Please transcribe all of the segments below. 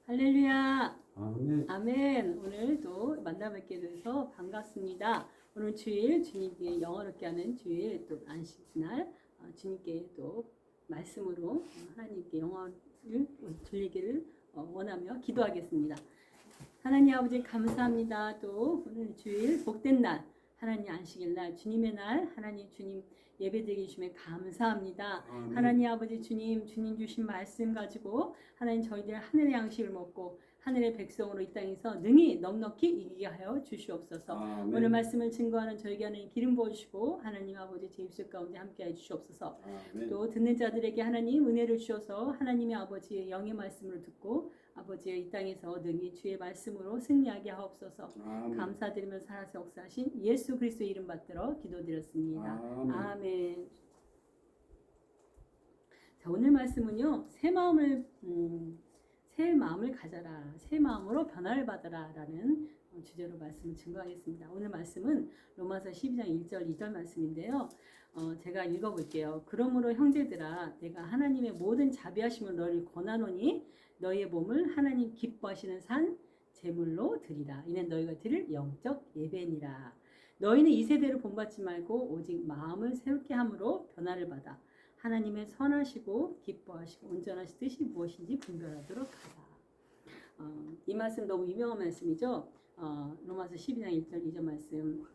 할렐루야. 아멘. 아멘. 오늘도 만나뵙게 돼서 반갑습니다. 오늘 주일 주님께 영어롭게 하는 주일 또 안식날 주님께 또 말씀으로 하나님께 영어를 들리기를 원하며 기도하겠습니다. 하나님 아버지 감사합니다. 또 오늘 주일 복된 날 하나님 안식일 날 주님의 날 하나님 주님 예배드리게 주시면 감사합니다. 아멘. 하나님 아버지 주님 주신 말씀 가지고 하나님 저희들 하늘의 양식을 먹고 하늘의 백성으로 이 땅에서 능히 넉넉히 이기게 하여 주시옵소서. 아멘. 오늘 말씀을 증거하는 저에게 하나님 기름 부어주시고 하나님 아버지 제 입술 가운데 함께해 주시옵소서. 아멘. 또 듣는 자들에게 하나님 은혜를 주셔서 하나님의 아버지의 영의 말씀을 듣고 아버지의 이 땅에서 능히 주의 말씀으로 승리하게 하옵소서. 아멘. 감사드리며 살아서 역사하신 예수 그리스도의 이름 받들어 기도드렸습니다. 아멘. 아멘. 자, 오늘 말씀은요. 새 마음을 가져라. 새 마음으로 변화를 받아라라는 주제로 말씀을 증거하겠습니다. 오늘 말씀은 로마서 12장 1절 2절 말씀인데요. 제가 읽어볼게요. 그러므로 형제들아 내가 하나님의 모든 자비하심을 너희를 권하노니 너희의 몸을 하나님 기뻐하시는 산 제물로 드리라. 이는 너희가 드릴 영적 예배니라. 너희는 이 세대를 본받지 말고 오직 마음을 새롭게 함으로 변화를 받아 하나님의 선하시고 기뻐하시고 온전하신 뜻이 무엇인지 분별하도록 하라. 이 말씀 너무 유명한 말씀이죠. 로마서 12장 1절 2절 말씀.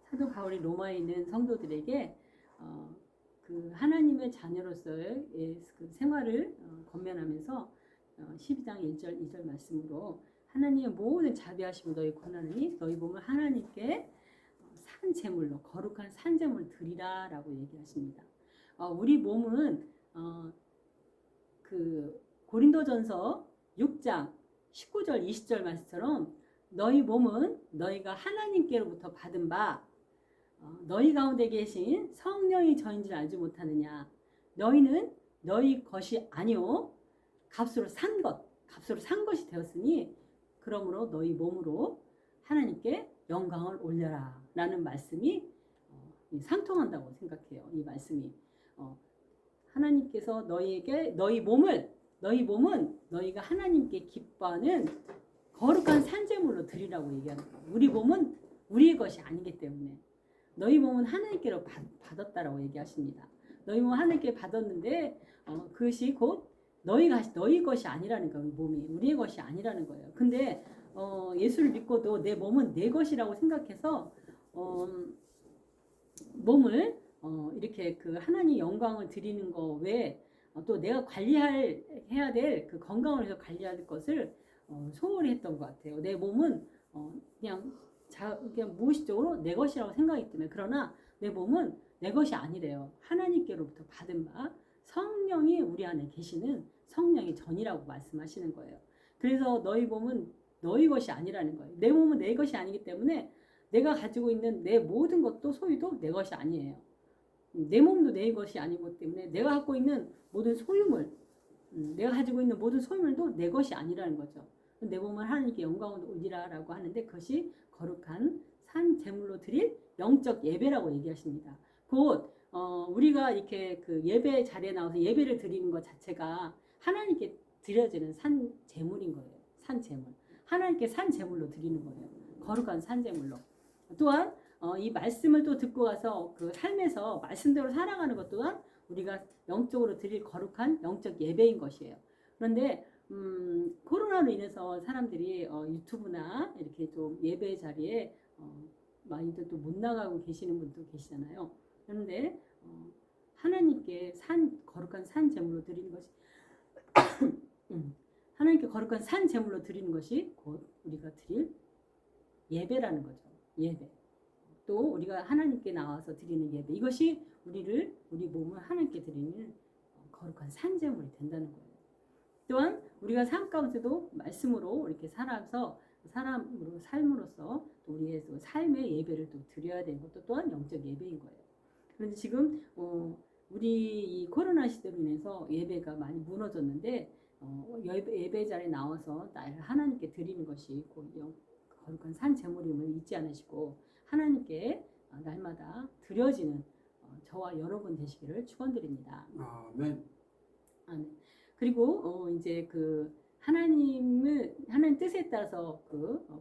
사도 바울이 로마에 있는 성도들에게 그 하나님의 자녀로서의 그 생활을 권면하면서 12장 1절 2절 말씀으로 하나님의 모든 자비하심을 너희 권하느니 너희 몸을 하나님께 산 제물로 거룩한 산 제물 드리라라고 얘기하십니다. 우리 몸은 그 고린도전서 6장 19절 20절 말씀처럼 너희 몸은 너희가 하나님께로부터 받은 바 너희 가운데 계신 성령이 저인 줄 알지 못하느냐. 너희는 너희 것이 아니오 값으로 산 것이 되었으니 그러므로 너희 몸으로 하나님께 영광을 올려라 라는 말씀이 상통한다고 생각해요. 이 말씀이 하나님께서 너희에게 너희 몸은 너희가 하나님께 기뻐하는 거룩한 산제물로 드리라고 얘기하는 거예요. 우리 몸은 우리의 것이 아니기 때문에 너희 몸은 하나님께로 받았다라고 얘기하십니다. 너희 몸은 하나님께 받았는데 그것이 곧 너희 것이 아니라는 거예요. 몸이 우리의 것이 아니라는 거예요. 근데 예수를 믿고도 내 몸은 내 것이라고 생각해서 몸을 이렇게 그 하나님 영광을 드리는 거 외에 또 내가 해야 될 그 건강을 위해서 관리할 것을 소홀히 했던 것 같아요. 내 몸은 그냥 무의식적으로 내 것이라고 생각하기 때문에 그러나 내 몸은 내 것이 아니래요. 하나님께로부터 받은 바 성령이 우리 안에 계시는 성령의 전이라고 말씀하시는 거예요. 그래서 너희 몸은 너희 것이 아니라는 거예요. 내 몸은 내 것이 아니기 때문에 내가 가지고 있는 내 모든 것도 소유도 내 것이 아니에요. 내 몸도 내 것이 아니기 때문에 내가 갖고 있는 모든 소유물, 내가 가지고 있는 모든 소유물도 내 것이 아니라는 거죠. 내 몸을 하나님께 영광을 올리라라고 하는데 그것이 거룩한 산 제물로 드릴 영적 예배라고 얘기하십니다. 곧 우리가 이렇게 그 예배 자리에 나와서 예배를 드리는 것 자체가 하나님께 드려지는 산 제물인 거예요. 산 제물. 하나님께 산 제물로 드리는 거예요. 거룩한 산 제물로. 또한 이 말씀을 또 듣고 가서 그 삶에서 말씀대로 살아가는 것 또한 우리가 영적으로 드릴 거룩한 영적 예배인 것이에요. 그런데 코로나로 인해서 사람들이 유튜브나 이렇게 좀 예배 자리에 많이들 또 못 나가고 계시는 분도 계시잖아요. 그런데 하나님께 거룩한 산 제물로 드리는 것이 하나님께 거룩한 산 제물로 드리는 것이 곧 우리가 드릴 예배라는 거죠. 예배. 또 우리가 하나님께 나와서 드리는 예배. 이것이 우리 몸을 하나님께 드리는 거룩한 산 제물이 된다는 거예요. 또한 우리가 삶 가운데도 말씀으로 이렇게 살아서 사람으로 삶으로써 또 우리의 또 삶의 예배를 또 드려야 되는 것도 또한 영적 예배인 거예요. 그런데 지금 우리 이 코로나 시대로 인해서 예배가 많이 무너졌는데 예배 자리에 나와서 나를 하나님께 드리는 것이 곧 거룩한 산 제물임을 잊지 않으시고 하나님께 날마다 드려지는 저와 여러분 되시기를 축원드립니다. 아멘. 아멘. 그리고 이제 그 하나님 뜻에 따라서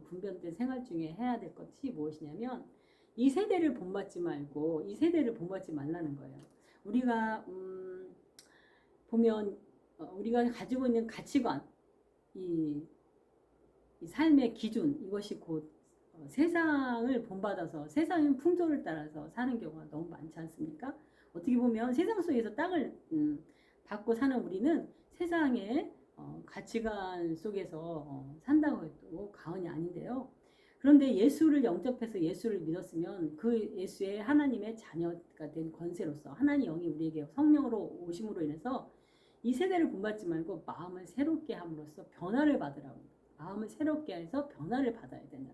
분별된 생활 중에 해야 될 것이 무엇이냐면 이 세대를 본받지 말고 이 세대를 본받지 말라는 거예요. 우리가 보면 우리가 가지고 있는 가치관, 이 삶의 기준, 이것이 곧 세상을 본받아서 세상의 풍조를 따라서 사는 경우가 너무 많지 않습니까? 어떻게 보면 세상 속에서 땅을 받고 사는 우리는 세상의 가치관 속에서 산다고 해도 과언이 아닌데요. 그런데 예수를 영접해서 예수를 믿었으면 그 예수의 하나님의 자녀가 된 권세로서 하나님 영이 우리에게 성령으로 오심으로 인해서 이 세대를 본받지 말고 마음을 새롭게 함으로써 변화를 받으라고. 마음을 새롭게 해서 변화를 받아야 된다.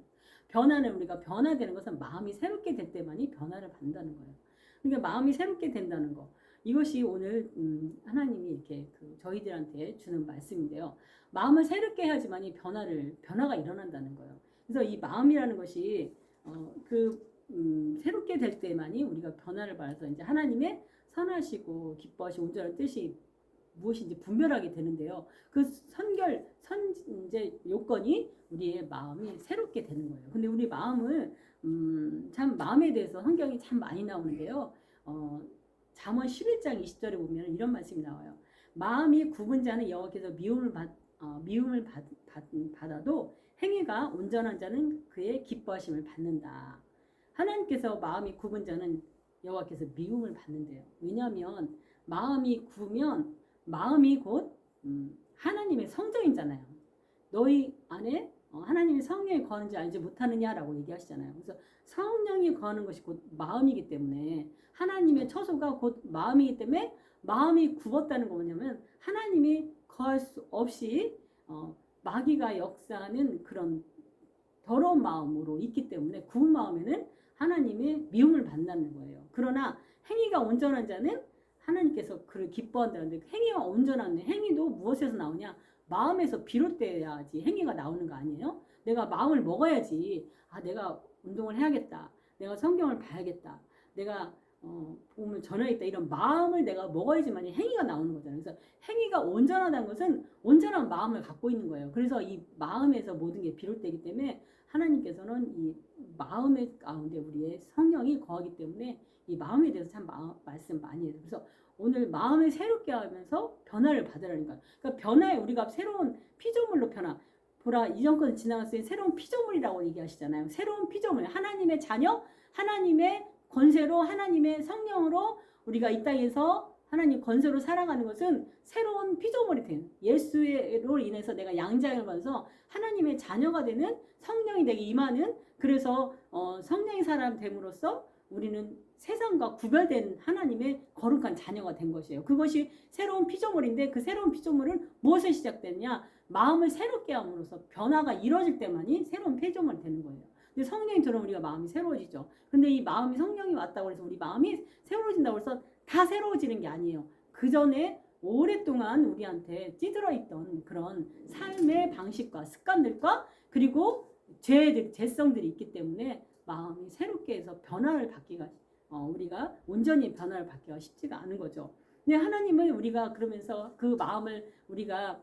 변화는 우리가 변화되는 것은 마음이 새롭게 될 때만이 변화를 받는다는 거예요. 그러니까 마음이 새롭게 된다는 거. 이것이 오늘 하나님이 이렇게 저희들한테 주는 말씀인데요. 마음을 새롭게 해야지만이 변화가 일어난다는 거예요. 그래서 이 마음이라는 것이 새롭게 될 때만이 우리가 변화를 받아서 이제 하나님의 선하시고 기뻐하시고 온전한 뜻이 무엇인지 분별하게 되는데요. 그 이제 요건이 우리의 마음이 새롭게 되는 거예요. 근데 우리 마음을 참 마음에 대해서 성경이 참 많이 나오는데요. 잠언 11장 20절에 보면 이런 말씀이 나와요. 마음이 굽은 자는 여호와께서 미움을 받아도 행위가 온전한 자는 그의 기뻐하심을 받는다. 하나님께서 마음이 굽은 자는 여호와께서 미움을 받는데요. 왜냐하면 마음이 굽으면 마음이 곧 하나님의 성전이잖아요. 너희 안에 하나님의 성령이 거하는지 알지 못하느냐라고 얘기하시잖아요. 그래서 성령이 거하는 것이 곧 마음이기 때문에 하나님의 처소가 곧 마음이기 때문에 마음이 굽었다는 거 뭐냐면 하나님이 거할 수 없이 마귀가 역사하는 그런 더러운 마음으로 있기 때문에 굽은 마음에는 하나님의 미움을 받는다는 거예요. 그러나 행위가 온전한 자는 하나님께서 그를 기뻐한다는데 행위가 온전한 행위도 무엇에서 나오냐? 마음에서 비롯돼야지 행위가 나오는 거 아니에요? 내가 마음을 먹어야지. 내가 운동을 해야겠다. 내가 성경을 봐야겠다. 내가 복음을 전해야겠다. 이런 마음을 내가 먹어야지만 행위가 나오는 거잖아요. 그래서 행위가 온전하다는 것은 온전한 마음을 갖고 있는 거예요. 그래서 이 마음에서 모든 게 비롯되기 때문에 하나님께서는 이 마음의 가운데 우리의 성령이 거하기 때문에 이 마음에 대해서 참 말씀 많이 해요. 그래서 오늘 마음을 새롭게 하면서 변화를 받으라니까. 그러니까 변화에 우리가 새로운 피조물로 보라 이전 것은 지나갔으니 새로운 피조물이라고 얘기하시잖아요. 새로운 피조물, 하나님의 자녀, 하나님의 권세로 하나님의 성령으로 우리가 이 땅에서 하나님 권세로 살아가는 것은 새로운 피조물이 된 예수로 인해서 내가 양장을 받아서 하나님의 자녀가 되는 성령이 내게 임하는 그래서 성령의 사람 됨으로써 우리는 세상과 구별된 하나님의 거룩한 자녀가 된 것이에요. 그것이 새로운 피조물인데 그 새로운 피조물은 무엇에 시작되느냐? 마음을 새롭게 함으로써 변화가 이루어질 때만이 새로운 피조물이 되는 거예요. 근데 성령이 들어오면 우리가 마음이 새로워지죠. 근데 이 마음이 성령이 왔다고 해서 우리 마음이 새로워진다고 해서 다 새로워지는 게 아니에요. 그 전에 오랫동안 우리한테 찌들어 있던 그런 삶의 방식과 습관들과 그리고 죄성들이 있기 때문에 마음이 새롭게 해서 변화를 받기가 우리가 온전히 변화를 받기가 쉽지가 않은 거죠. 근데 하나님은 우리가 그러면서 그 마음을 우리가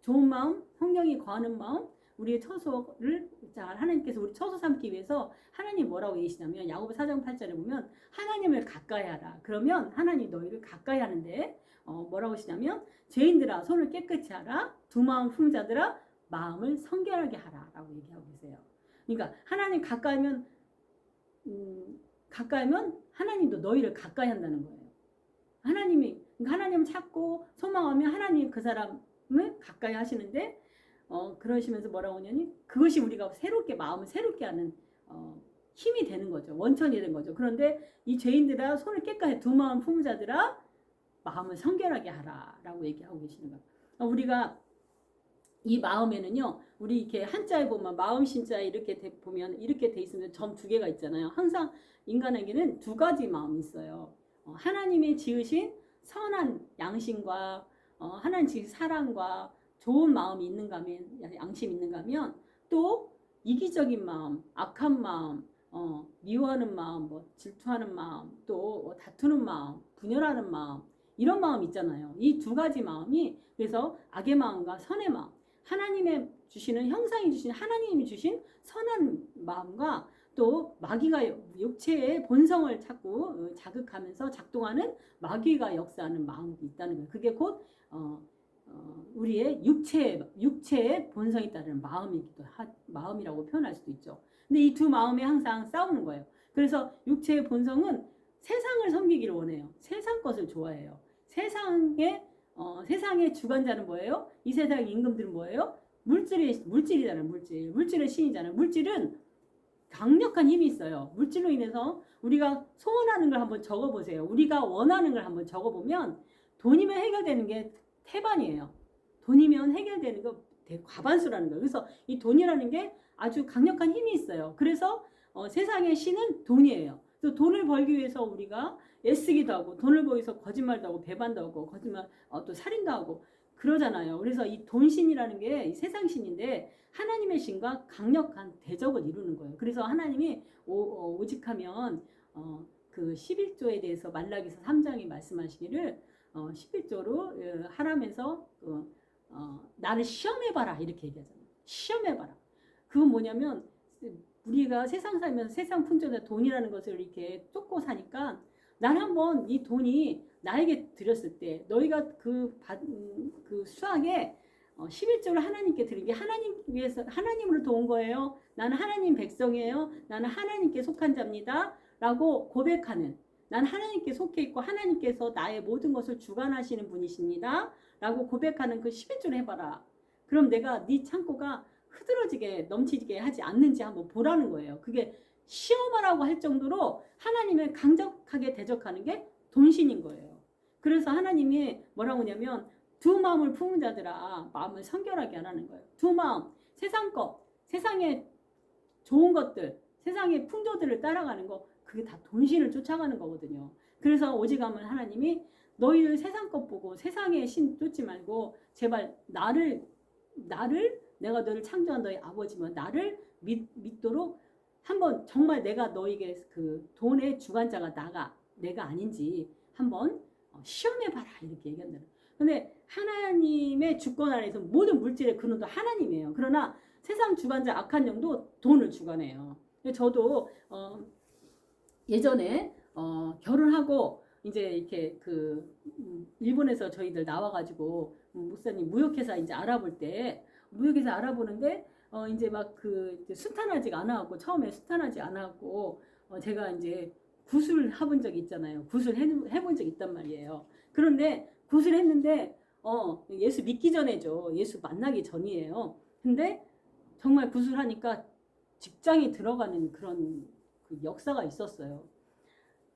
좋은 마음, 성령이 거하는 마음, 우리의 처소를 하나님께서 우리 처소 삼기 위해서 하나님 뭐라고 얘기하시냐면 야고보 4장 8절에 보면 하나님을 가까이 하라. 그러면 하나님 너희를 가까이 하는데 뭐라고 하시냐면 죄인들아 손을 깨끗이 하라. 두 마음 품은 자들아 마음을 성결하게 하라 라고 얘기하고 계세요. 그러니까 하나님 가까이면 하나님도 너희를 가까이 한다는 거예요. 그러니까 하나님을 찾고 소망하면 하나님 그 사람을 가까이 하시는데 그러시면서 뭐라고 하냐니 그것이 우리가 마음을 새롭게 하는 힘이 되는 거죠. 원천이 되는 거죠. 그런데 이 죄인들아 손을 깨끗이 두 마음 품은 자들아 마음을 성결하게 하라 라고 얘기하고 계시는 거예요. 우리가 이 마음에는요, 우리 이렇게 한자에 보면 마음 신자에 이렇게 보면 이렇게 돼 있으면 점 두 개가 있잖아요. 항상 인간에게는 두 가지 마음이 있어요. 하나님이 지으신 선한 양심과 하나님 지으신 사랑과 좋은 마음이 있는가 하면 양심이 있는가 하면 또 이기적인 마음, 악한 마음, 미워하는 마음, 질투하는 마음, 또 다투는 마음, 분열하는 마음 이런 마음 있잖아요. 이 두 가지 마음이 그래서 악의 마음과 선의 마음, 하나님의 주시는 형상이 주신 하나님이 주신 선한 마음과 또 마귀가 육체의 본성을 자꾸 자극하면서 작동하는 마귀가 역사하는 마음이 있다는 거예요. 그게 곧 우리의 육체의 본성이 따르는 마음이라고 표현할 수도 있죠. 근데 이 두 마음이 항상 싸우는 거예요. 그래서 육체의 본성은 세상을 섬기기를 원해요. 세상 것을 좋아해요. 세상의 주관자는 뭐예요? 이 세상의 임금들은 뭐예요? 물질이잖아요. 물질의 신이잖아요. 물질은 강력한 힘이 있어요. 물질로 인해서 우리가 소원하는 걸 한번 적어보세요. 우리가 원하는 걸 한번 적어보면 돈이면 해결되는 게 태반이에요. 돈이면 해결되는 거 과반수라는 거예요. 그래서 이 돈이라는 게 아주 강력한 힘이 있어요. 그래서 세상의 신은 돈이에요. 또 돈을 벌기 위해서 우리가 애쓰기도 하고 돈을 벌기 위해서 거짓말도 하고 배반도 하고 또 살인도 하고 그러잖아요. 그래서 이 돈신이라는 게 세상 신인데 하나님의 신과 강력한 대적을 이루는 거예요. 그래서 하나님이 오직하면 그 11조에 대해서 말라기서 3장이 말씀하시기를 11조로 하라면서 나를 시험해봐라 이렇게 얘기하잖아요. 시험해봐라. 그건 뭐냐면 우리가 세상 살면서 세상 풍조나 돈이라는 것을 이렇게 쫓고 사니까 난 한번 이 돈이 나에게 드렸을 때 너희가 그 수학에 11조를 하나님께 드린 게 하나님으로 도운 거예요. 나는 하나님 백성이에요. 나는 하나님께 속한 자입니다. 라고 고백하는 난 하나님께 속해 있고 하나님께서 나의 모든 것을 주관하시는 분이십니다. 라고 고백하는 그 11조를 해봐라. 그럼 내가 네 창고가 흐드러지게 넘치게 하지 않는지 한번 보라는 거예요. 그게 시험하라고 할 정도로 하나님을 강력하게 대적하는 게 돈신인 거예요. 그래서 하나님이 뭐라고 하냐면 두 마음을 품은 자들아 마음을 성결하게 하라는 거예요. 두 마음, 세상 것, 세상의 좋은 것들, 세상의 풍조들을 따라가는 거 그게 다 돈신을 쫓아가는 거거든요. 그래서 오직하면 하나님이 너희들 세상 것 보고 세상의 신 쫓지 말고 제발 나를 내가 너를 창조한 너희 아버지면 나를 믿도록 한번 정말 내가 너에게 그 돈의 주관자가 내가 아닌지 한번 시험해봐라 이렇게 얘기한다는 거예요. 근데 하나님의 주권 안에서 모든 물질의 근원도 하나님이에요. 그러나 세상 주관자 악한 영도 돈을 주관해요. 저도 예전에 결혼하고 이제 이렇게 일본에서 저희들 나와가지고 목사님 무역회사 이제 알아볼 때 무역회사 알아보는데 이제 막 순탄하지가 않아갖고 처음에 순탄하지 않아갖고 제가 이제 굿을 해본 적이 있잖아요. 굿을 해본 적이 있단 말이에요. 그런데 굿을 했는데 예수 믿기 전에죠. 예수 만나기 전이에요. 근데 정말 굿을 하니까 직장에 들어가는 그런 그 역사가 있었어요.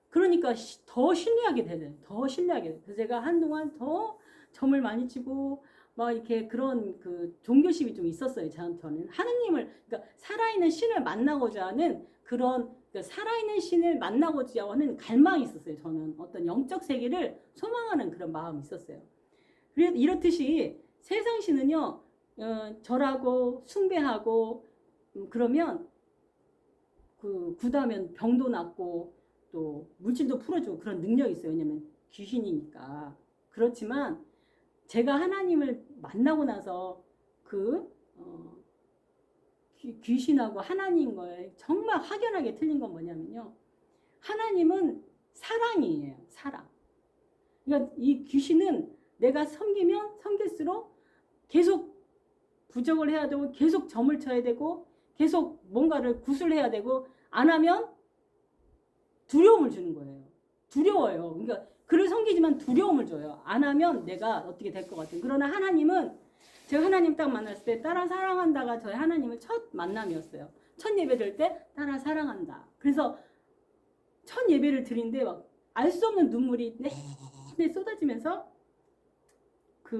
그러니까 더 신뢰하게 되는, 더 신뢰하게 돼. 그래서 제가 한동안 더 점을 많이 치고 막 이렇게 그런 그 종교심이 좀 있었어요. 저한테는 그러니까 살아있는 신을 만나고자 하는 그러니까 살아있는 신을 만나고자 하는 갈망이 있었어요. 저는 어떤 영적 세계를 소망하는 그런 마음이 있었어요. 그래서 이렇듯이 세상 신은요, 절하고 숭배하고 그러면 굿하면 병도 낫고 또 물질도 풀어주고 그런 능력이 있어요. 왜냐면 귀신이니까. 그렇지만 제가 하나님을 만나고 나서 귀신하고 하나님과의 정말 확연하게 틀린 건 뭐냐면요. 하나님은 사랑이에요. 사랑. 그러니까 이 귀신은 내가 섬기면 섬길수록 계속 부정을 해야 되고 계속 점을 쳐야 되고 계속 뭔가를 구술해야 되고 안 하면 두려움을 주는 거예요. 두려워요. 그러니까 그를 섬기지만 두려움을 줘요. 안 하면 내가 어떻게 될 것 같은. 그러나 하나님은 제가 하나님 딱 만났을 때 따라 사랑한다가 저희 하나님의 첫 만남이었어요. 첫 예배 드릴 때 따라 사랑한다. 그래서 첫 예배를 드린데 막 알 수 없는 눈물이 내내 쏟아지면서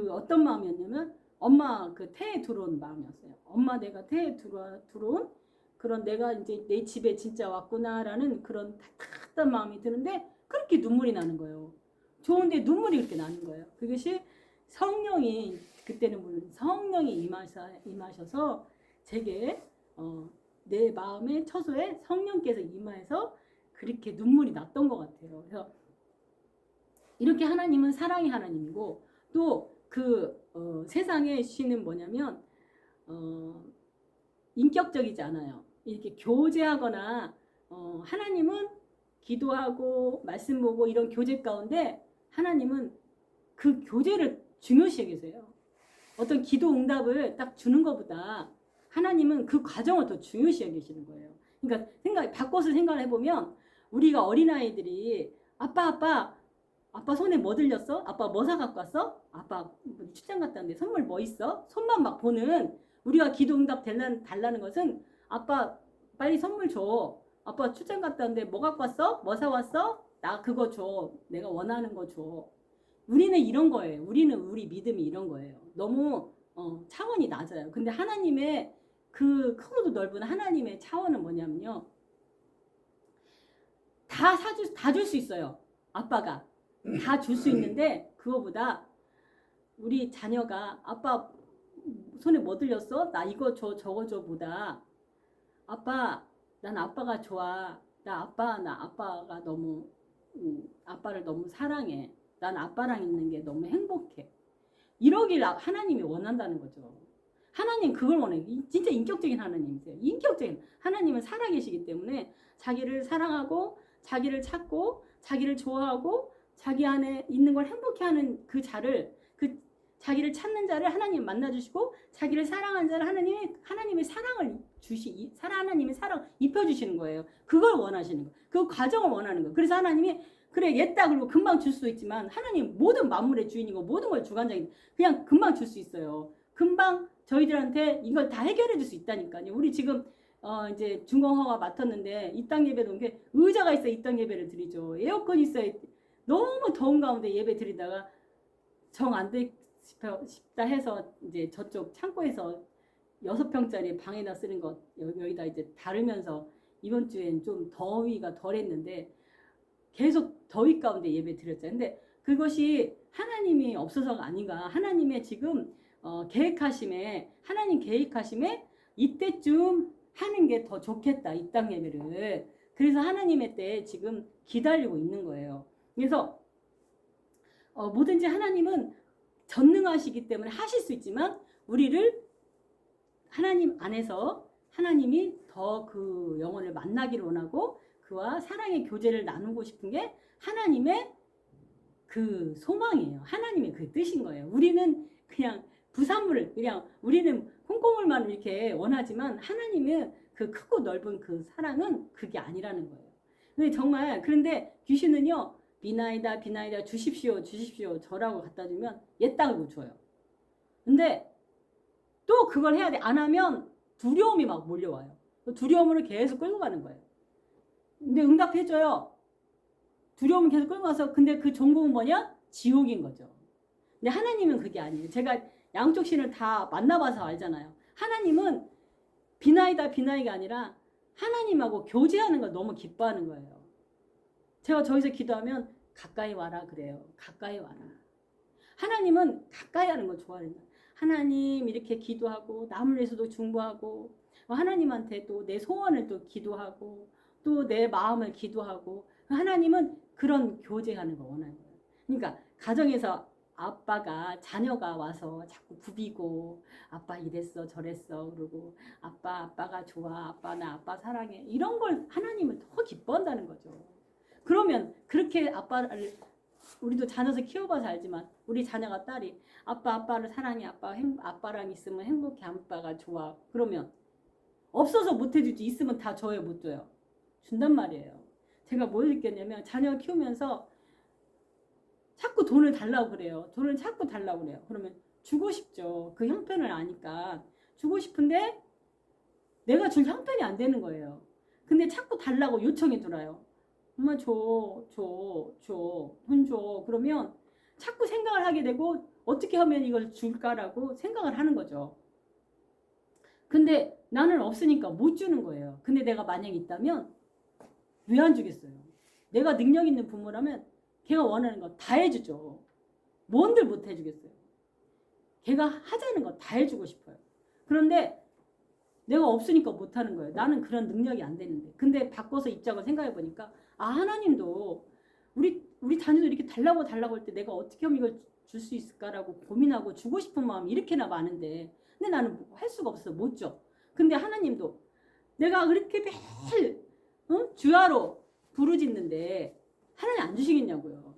어떤 마음이었냐면 엄마 태에 들어온 마음이었어요. 엄마 내가 태에 들어온 그런 내가 이제 내 집에 진짜 왔구나라는 그런 따뜻한 마음이 드는데 그렇게 눈물이 나는 거예요. 좋은데 눈물이 그렇게 나는 거예요. 그것이 성령이 그때는 물론 성령이 임하셔서 제게 내 마음의 처소에 성령께서 임하여서 그렇게 눈물이 났던 것 같아요. 그래서 이렇게 하나님은 사랑의 하나님이고 또 세상의 신은 뭐냐면 인격적이지 않아요. 이렇게 교제하거나 하나님은 기도하고 말씀 보고 이런 교제 가운데 하나님은 그 교제를 중요시 여기세요. 어떤 기도 응답을 딱 주는 것보다 하나님은 그 과정을 더 중요시 여기시는 거예요. 그러니까 바꿔서 생각을 해보면 우리가 어린아이들이 아빠 손에 뭐 들렸어? 아빠 뭐 사갖고 왔어? 아빠 출장 갔다 왔는데 선물 뭐 있어? 손만 막 보는 우리가 기도 응답 달라는 것은 아빠 빨리 선물 줘. 아빠 출장 갔다 왔는데 뭐 갖고 왔어? 뭐 사왔어? 나 그거 줘. 내가 원하는 거 줘. 우리는 이런 거예요. 우리 믿음이 이런 거예요. 너무 차원이 낮아요. 근데 하나님의 그 크고도 넓은 하나님의 차원은 뭐냐면요. 다 줄 수 있어요. 아빠가. 다 줄 수 있는데 그거보다 우리 자녀가 아빠 손에 뭐 들렸어? 나 이거 줘 저거 줘 보다 아빠 난 아빠가 좋아. 나 아빠가 너무 아빠를 너무 사랑해. 난 아빠랑 있는 게 너무 행복해. 이러길 하나님이 원한다는 거죠. 하나님 그걸 원해요. 진짜 인격적인 하나님이세요. 인격적인 하나님은 살아계시기 때문에 자기를 사랑하고 자기를 찾고 자기를 좋아하고 자기 안에 있는 걸 행복해하는 그 자기를 찾는 자를 하나님 만나주시고 자기를 사랑하는 자를 하나님의 사랑을 하나님의 사랑 입혀주시는 거예요. 그걸 원하시는 거예요. 그 과정을 원하는 거예요. 그래서 하나님이 그래 옛다 그리고 금방 줄 수도 있지만 하나님 모든 만물의 주인이고 모든 걸 주관자인 그냥 금방 줄 수 있어요. 금방 저희들한테 이걸 다 해결해 줄 수 있다니까요. 우리 지금 이제 중공허가 맡았는데 이 땅 예배 놓은 게 의자가 있어야 이 땅 예배를 드리죠. 에어컨이 있어야 너무 더운 가운데 예배 드리다가 정 안 돼 싶다 해서 이제 저쪽 창고에서 6평짜리 방에다 쓰는 것 여기다 이제 다루면서 이번 주엔 좀 더위가 덜했는데 계속 더위 가운데 예배 드렸잖아요. 근데 그것이 하나님이 없어서가 아닌가. 하나님의 지금 하나님 계획하심에 이때쯤 하는 게 더 좋겠다. 이 땅 예배를. 그래서 하나님의 때에 지금 기다리고 있는 거예요. 그래서 뭐든지 하나님은 전능하시기 때문에 하실 수 있지만 우리를 하나님 안에서 하나님이 더 그 영혼을 만나기를 원하고 그와 사랑의 교제를 나누고 싶은 게 하나님의 그 소망이에요. 하나님의 그 뜻인 거예요. 우리는 그냥 부산물을 그냥 우리는 콩고물만 이렇게 원하지만 하나님은 그 크고 넓은 그 사랑은 그게 아니라는 거예요. 근데 정말 그런데 귀신은요. 비나이다 주십시오 저라고 갖다 주면 옛땅을 줘요. 근데 또 그걸 해야 돼. 안 하면 두려움이 막 몰려와요. 두려움으로 계속 끌고 가는 거예요. 근데 응답해줘요. 두려움은 계속 끌고 가서 근데 그 종국은 뭐냐? 지옥인 거죠. 근데 하나님은 그게 아니에요. 제가 양쪽 신을 다 만나봐서 알잖아요. 하나님은 비나이가 아니라 하나님하고 교제하는 걸 너무 기뻐하는 거예요. 제가 저기서 기도하면 가까이 와라 그래요. 가까이 와라. 하나님은 가까이 하는 걸 좋아한다. 하나님 이렇게 기도하고 남을 위해서도 중보하고 하나님한테 또 내 소원을 또 기도하고 또 내 마음을 기도하고 하나님은 그런 교제하는 걸 원하는 거예요. 그러니까 가정에서 자녀가 와서 자꾸 부비고 아빠 이랬어 저랬어 그러고 아빠가 좋아 아빠 사랑해 이런 걸 하나님은 더 기뻐한다는 거죠. 그러면 그렇게 우리도 자녀서 키워봐서 알지만 우리 자녀가 딸이 아빠를 사랑해 아빠랑 있으면 행복해 아빠가 좋아 그러면 없어서 못 해주지 있으면 다 줘요 못 줘요 준단 말이에요. 제가 뭘 느꼈냐면 자녀 키우면서 자꾸 돈을 달라고 그래요. 돈을 자꾸 달라고 그래요. 그러면 주고 싶죠. 그 형편을 아니까 주고 싶은데 내가 줄 형편이 안 되는 거예요. 근데 자꾸 달라고 요청해 들어요. 엄마 돈 줘. 그러면 자꾸 생각을 하게 되고 어떻게 하면 이걸 줄까라고 생각을 하는 거죠. 근데 나는 없으니까 못 주는 거예요. 근데 내가 만약에 있다면 왜 안 주겠어요? 내가 능력 있는 부모라면 걔가 원하는 거 다 해주죠. 뭔들 못 해주겠어요. 걔가 하자는 거 다 해주고 싶어요. 그런데 내가 없으니까 못하는 거예요. 나는 그런 능력이 안 되는데. 근데 바꿔서 입장을 생각해 보니까 하나님도 우리 자녀도 이렇게 달라고 할 때 내가 어떻게 하면 이걸 줄 수 있을까라고 고민하고 주고 싶은 마음이 이렇게나 많은데, 근데 나는 할 수가 없어. 못 줘. 근데 하나님도 내가 그렇게 매일 주야로 부르짖는데 하나님 안 주시겠냐고요.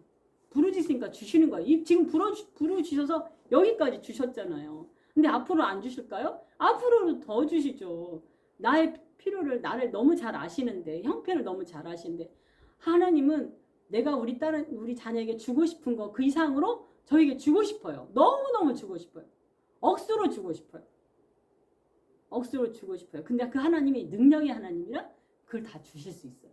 부르짖으니까 주시는 거예요. 지금 부르짖어서 여기까지 주셨잖아요. 근데 앞으로 안 주실까요? 앞으로는 더 주시죠. 나의 필요를, 나를 너무 잘 아시는데, 형편을 너무 잘 아시는데, 하나님은 내가 우리 자녀에게 주고 싶은 거 그 이상으로 저에게 주고 싶어요. 너무너무 주고 싶어요. 억수로 주고 싶어요. 억수로 주고 싶어요. 근데 그 하나님이 능력의 하나님이라 그걸 다 주실 수 있어요.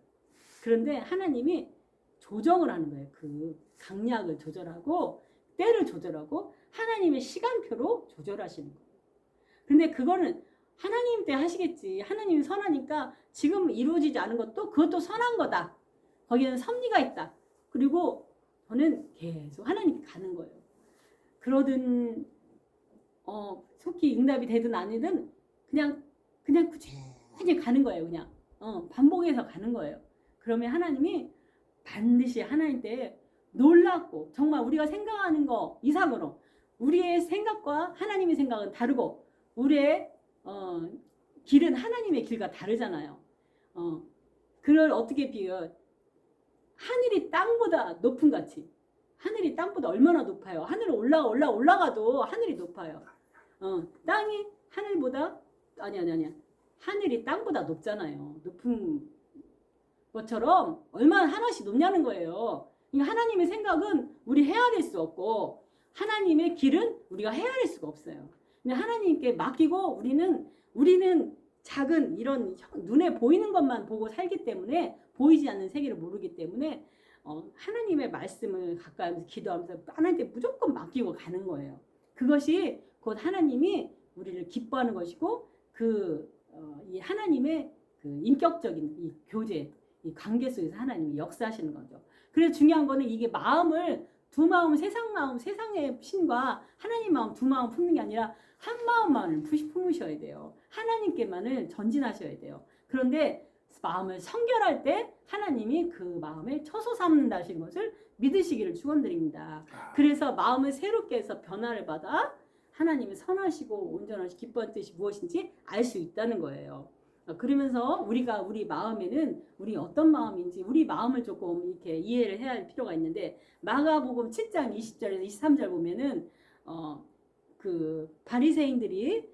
그런데 하나님이 조정을 하는 거예요. 그 강약을 조절하고 때를 조절하고 하나님의 시간표로 조절하시는 거예요. 근데 그거는 하나님 때 하시겠지. 하나님이 선하니까 지금 이루어지지 않은 것도 그것도 선한 거다. 거기에는 섭리가 있다. 그리고 저는 계속 하나님께 가는 거예요. 그러든 속히 응답이 되든 아니든 그냥 꾸준히 가는 거예요. 그냥 반복해서 가는 거예요. 그러면 하나님이 반드시 하나님 때 놀랍고 정말 우리가 생각하는 거 이상으로, 우리의 생각과 하나님의 생각은 다르고 우리의 길은 하나님의 길과 다르잖아요. 그걸 어떻게 비교해요? 하늘이 땅보다 높은 같이. 하늘이 땅보다 얼마나 높아요? 하늘을 올라가도 하늘이 높아요. 땅이 하늘보다 아니야. 하늘이 땅보다 높잖아요. 높은 것처럼 얼마나 하나씩 높냐는 거예요. 그러니까 하나님의 생각은 우리 헤아릴 수 없고 하나님의 길은 우리가 헤아릴 수가 없어요. 근데 하나님께 맡기고 우리는 작은 이런 눈에 보이는 것만 보고 살기 때문에, 보이지 않는 세계를 모르기 때문에 하나님의 말씀을 가까이 하면서 기도하면서 하나님께 무조건 맡기고 가는 거예요. 그것이 곧 하나님이 우리를 기뻐하는 것이고 이 하나님의 그 인격적인 이 교제, 이 관계 속에서 하나님이 역사하시는 거죠. 그래서 중요한 거는 이게 마음을 두 마음, 세상의 신과 하나님 마음 두 마음 품는 게 아니라 한 마음만을 품으셔야 돼요. 하나님께만을 전진하셔야 돼요. 그런데 마음을 성결할 때 하나님이 그 마음에 처소 삼는다시는 것을 믿으시기를 축원드립니다. 그래서 마음을 새롭게 해서 변화를 받아 하나님의 선하시고 온전하시고 기뻐하는 뜻이 무엇인지 알 수 있다는 거예요. 그러면서 우리 마음에는 우리 어떤 마음인지 우리 마음을 조금 이렇게 이해를 해야 할 필요가 있는데, 마가복음 7장 20절에서 23절 보면은 그 바리새인들이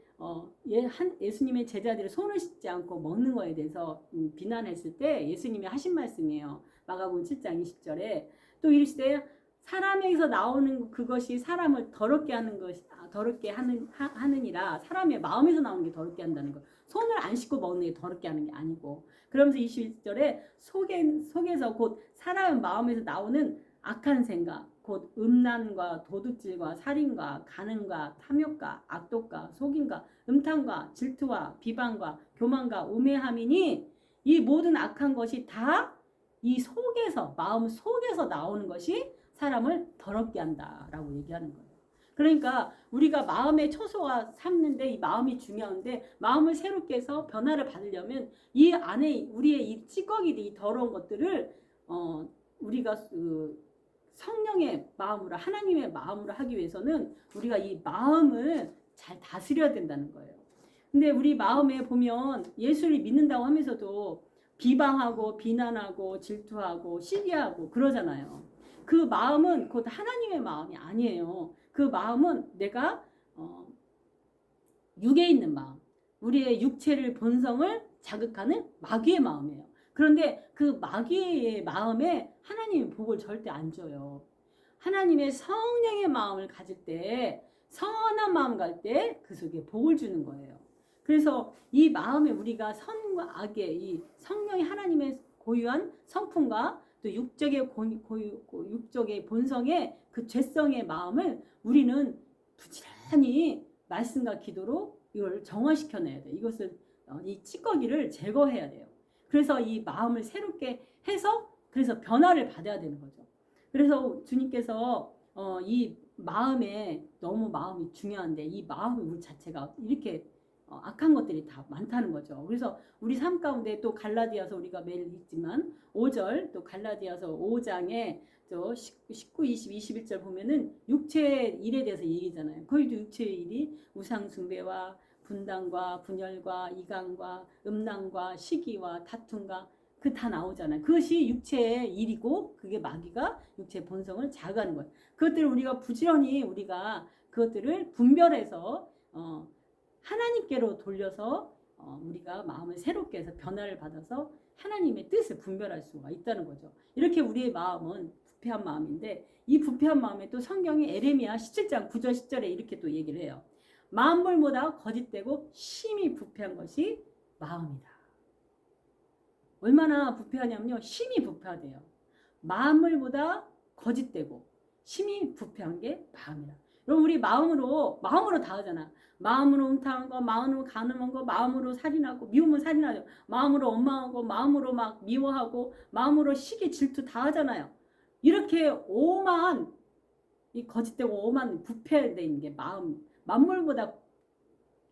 예수님의 제자들이 손을 씻지 않고 먹는 거에 대해서 비난했을 때 예수님이 하신 말씀이에요. 마가복음 7장 20절에 또 이르시되 사람에게서 나오는 그것이 사람을 더럽게 하는 것이 더럽게 하느니라. 사람의 마음에서 나오는 게 더럽게 한다는 거. 손을 안 씻고 먹는 게 더럽게 하는 게 아니고. 그러면서 21절에 속에서 곧 사람의 마음에서 나오는 악한 생각, 곧 음란과 도둑질과 살인과 간음과 탐욕과 악독과 속임과 음탕과 질투와 비방과 교만과 우매함이니 이 모든 악한 것이 다 이 속에서, 마음 속에서 나오는 것이 사람을 더럽게 한다라고 얘기하는 거예요. 그러니까 우리가 마음의 처소와 삼는데 이 마음이 중요한데, 마음을 새롭게 해서 변화를 받으려면 이 안에 우리의 이 찌꺼기들, 이 더러운 것들을 우리가 성령의 마음으로, 하나님의 마음으로 하기 위해서는 우리가 이 마음을 잘 다스려야 된다는 거예요. 근데 우리 마음에 보면 예수를 믿는다고 하면서도 비방하고 비난하고 질투하고 시기하고 그러잖아요. 그 마음은 곧 하나님의 마음이 아니에요. 그 마음은 내가 육에 있는 마음, 우리의 육체를 본성을 자극하는 마귀의 마음이에요. 그런데 그 마귀의 마음에 하나님의 복을 절대 안 줘요. 하나님의 성령의 마음을 가질 때, 선한 마음 갈 때 그 속에 복을 주는 거예요. 그래서 이 마음에 우리가 선과 악의 이 성령이 하나님의 고유한 성품과 또 육적의 육적의 본성의 그 죄성의 마음을 우리는 부지런히 말씀과 기도로 이걸 정화시켜내야 돼요. 이것을 이 찌꺼기를 제거해야 돼요. 그래서 이 마음을 새롭게 해서 그래서 변화를 받아야 되는 거죠. 그래서 주님께서 이 마음에 너무 마음이 중요한데 이 마음이 우리 자체가 이렇게 악한 것들이 다 많다는 거죠. 그래서 우리 삶 가운데 또 갈라디아서 우리가 매일 읽지만 5절 또 갈라디아서 5장에 저 19, 20, 21절 보면은 육체의 일에 대해서 얘기잖아요. 거기도 육체의 일이 우상 숭배와 분당과 분열과 이강과 음란과 시기와 다툼과 그 다 나오잖아요. 그것이 육체의 일이고 그게 마귀가 육체의 본성을 자극하는 거예요. 그것들을 우리가 부지런히 우리가 그것들을 분별해서 하나님께로 돌려서 우리가 마음을 새롭게 해서 변화를 받아서 하나님의 뜻을 분별할 수가 있다는 거죠. 이렇게 우리의 마음은 부패한 마음인데 이 부패한 마음에 또 성경이 에레미야 17장 9절 10절에 이렇게 또 얘기를 해요. 만물보다 거짓되고 심히 부패한 것이 마음이다. 얼마나 부패하냐면요. 심히 부패하대요. 만물보다 거짓되고 심히 부패한 게 마음이다. 여러분 우리 마음으로 다 하잖아. 마음으로 음탕한 거, 마음으로 간음한 거, 마음으로 살인하고 미우면 살인하죠. 마음으로 원망하고 마음으로 막 미워하고 마음으로 시기 질투 다 하잖아요. 이렇게 오만 이 거짓되고 오만 부패된 게 마음. 만물보다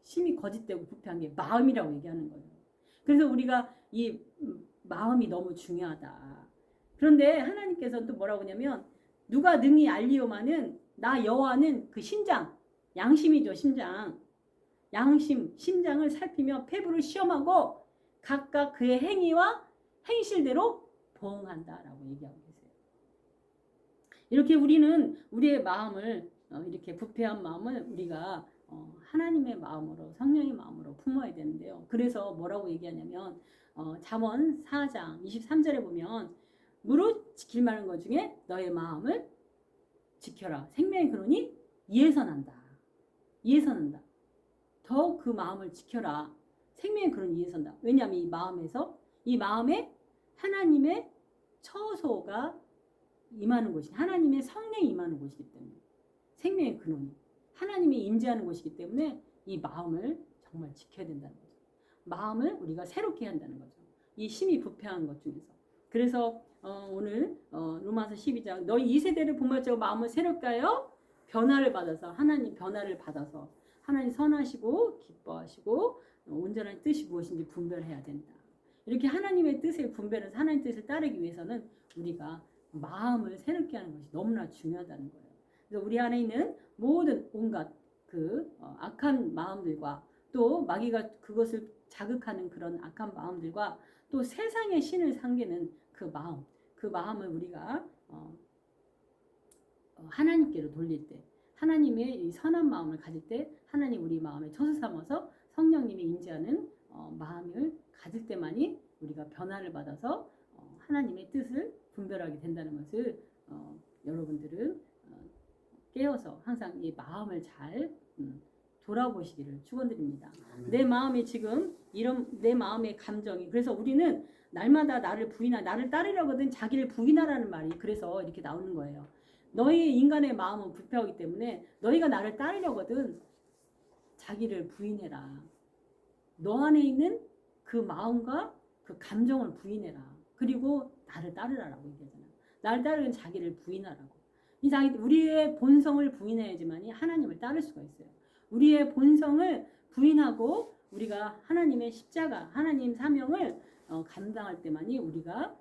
심히 거짓되고 부패한 게 마음이라고 얘기하는 거예요. 그래서 우리가 이 마음이 너무 중요하다. 그런데 하나님께서는 또 뭐라고 하냐면 누가 능히 알리오마는 나 여호와는 그 심장, 양심이죠. 심장. 양심, 심장을 살피며 폐부를 시험하고 각각 그의 행위와 행실대로 보응한다라고 얘기하고 계세요. 이렇게 우리는 우리의 마음을 이렇게 부패한 마음을 우리가 하나님의 마음으로 성령의 마음으로 품어야 되는데요. 그래서 뭐라고 얘기하냐면 잠언 4장 23절에 보면 무릇 지킬 만한 것 중에 너의 마음을 지켜라. 생명의 근원이 이에서 난다. 이에서 난다. 더 그 마음을 지켜라. 생명의 근원이 이에서 난다. 왜냐하면 이 마음에 하나님의 처소가 임하는 곳이 하나님의 성령이 임하는 곳이기 때문에 생명의 근원이 하나님이 임재하는 곳이기 때문에 이 마음을 정말 지켜야 된다는 거죠. 마음을 우리가 새롭게 한다는 거죠. 이 심히 부패한 것 중에서. 그래서 오늘 로마서 12장 너희 이 세대를 본받자고 마음을 새롭게 하여 변화를 받아서 하나님 변화를 받아서 하나님 선하시고 기뻐하시고 온전한 뜻이 무엇인지 분별해야 된다. 이렇게 하나님의 뜻을 분별해서 하나님의 뜻을 따르기 위해서는 우리가 마음을 새롭게 하는 것이 너무나 중요하다는 거예요. 그래서 우리 안에 있는 모든 온갖 그 악한 마음들과 또 마귀가 그것을 자극하는 그런 악한 마음들과 또 세상의 신을 상기는 그 마음을 우리가 하나님께로 돌릴 때 하나님의 이 선한 마음을 가질 때 하나님 우리 마음에 처소 삼아서 성령님이 임재하는 마음을 가질 때만이 우리가 변화를 받아서 하나님의 뜻을 분별하게 된다는 것을 여러분들은 깨어서 항상 이 마음을 잘 돌아보시기를 축원드립니다. 내 마음이 지금 이런 내 마음의 감정이 그래서 우리는 날마다 나를 따르려거든 자기를 부인하라는 말이 그래서 이렇게 나오는 거예요. 너희 인간의 마음은 부패하기 때문에 너희가 나를 따르려거든 자기를 부인해라. 너 안에 있는 그 마음과 그 감정을 부인해라. 그리고 나를 따르라라고 얘기하잖아요. 나를 따르는 자기를 부인하라고. 우리의 본성을 부인해야지만이 하나님을 따를 수가 있어요. 우리의 본성을 부인하고 우리가 하나님의 십자가, 하나님 사명을 감당할 때만이 우리가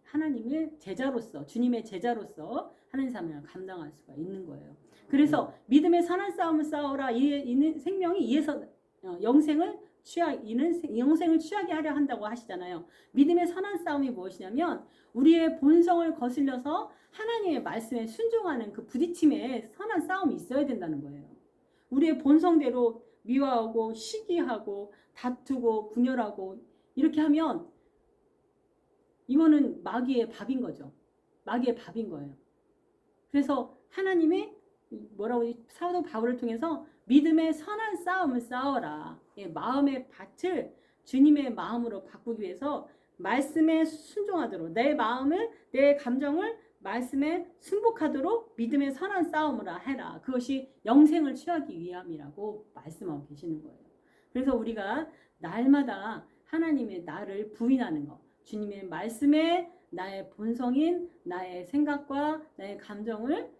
하나님의 제자로서, 주님의 제자로서 하나님 사명을 감당할 수가 있는 거예요. 그래서 믿음의 선한 싸움을 싸워라. 이는 생명이 이에서 영생을 취하게 하려 한다고 하시잖아요. 믿음의 선한 싸움이 무엇이냐면 우리의 본성을 거슬려서 하나님의 말씀에 순종하는 그 부딪힘에 선한 싸움이 있어야 된다는 거예요. 우리의 본성대로 미워하고 시기하고 다투고 분열하고 이렇게 하면 이거는 마귀의 밥인 거죠. 마귀의 밥인 거예요. 그래서 하나님이 사도 바울을 통해서 믿음의 선한 싸움을 싸워라. 마음의 밭을 주님의 마음으로 바꾸기 위해서 말씀에 순종하도록 내 마음을 내 감정을 말씀에 순복하도록 믿음의 선한 싸움을 해라. 그것이 영생을 취하기 위함이라고 말씀하고 계시는 거예요. 그래서 우리가 날마다 하나님의 나를 부인하는 것 주님의 말씀에 나의 본성인 나의 생각과 나의 감정을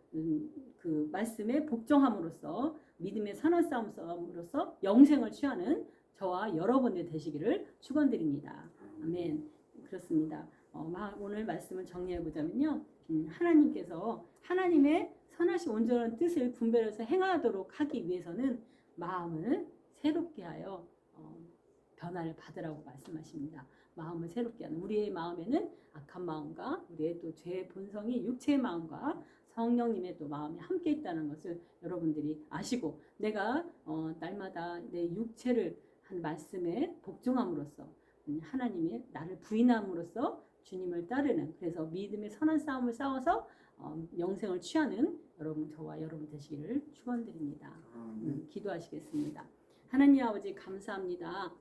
그 말씀에 복종함으로써 믿음의 선한 싸움으로서 영생을 취하는 저와 여러분들 되시기를 축원드립니다. 아멘. 그렇습니다. 오늘 말씀을 정리해 보자면요. 하나님께서 하나님의 선하신 온전한 뜻을 분별해서 행하도록 하기 위해서는 마음을 새롭게 하여 변화를 받으라고 말씀하십니다. 마음을 새롭게 하는 우리의 마음에는 악한 마음과 우리의 또 죄의 본성이 육체의 마음과 성령님의 또 마음이 함께 있다는 것을 여러분들이 아시고 내가 날마다 내 육체를 한 말씀에 복종함으로써 하나님의 나를 부인함으로써 주님을 따르는 그래서 믿음의 선한 싸움을 싸워서 영생을 취하는 여러분 저와 여러분 되시기를 축원드립니다. 기도하시겠습니다. 하나님 아버지 감사합니다.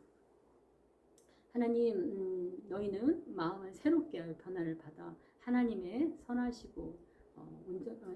하나님 너희는 마음을 새롭게 하여 변화를 받아 하나님의 선하시고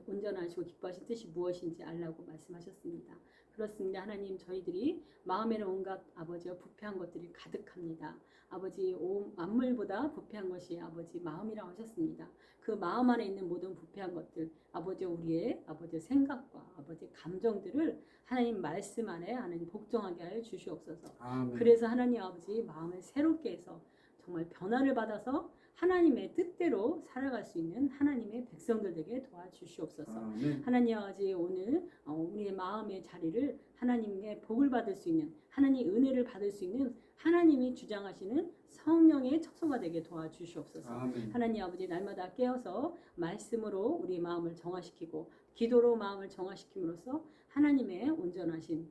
온전하시고 기뻐하신 뜻이 무엇인지 알라고 말씀하셨습니다. 그렇습니다. 하나님 저희들이 마음에는 온갖 아버지와 부패한 것들이 가득합니다. 아버지 만물보다 부패한 것이 아버지 마음이라고 하셨습니다. 그 마음 안에 있는 모든 부패한 것들 아버지 우리의 아버지 생각과 아버지 감정들을 하나님 말씀 안에 하나님 복종하게 하여 주시옵소서. 아멘. 그래서 하나님 아버지 마음을 새롭게 해서 정말 변화를 받아서 하나님의 뜻대로 살아갈 수 있는 하나님의 백성들 되게 도와주시옵소서. 아멘. 하나님 아버지 오늘 우리의 마음의 자리를 하나님의 복을 받을 수 있는 하나님의 은혜를 받을 수 있는 하나님이 주장하시는 성령의 척소가 되게 도와주시옵소서. 아멘. 하나님 아버지 날마다 깨어서 말씀으로 우리 마음을 정화시키고 기도로 마음을 정화시킴으로써 하나님의 온전하신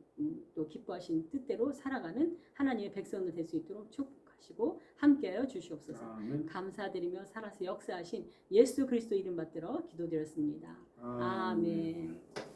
또 기뻐하신 뜻대로 살아가는 하나님의 백성들 될 수 있도록 축복하시고 함께하여 주시옵소서. 아멘. 감사드리며 살아서 역사하신 예수 그리스도 이름 받들어 기도드렸습니다. 아멘.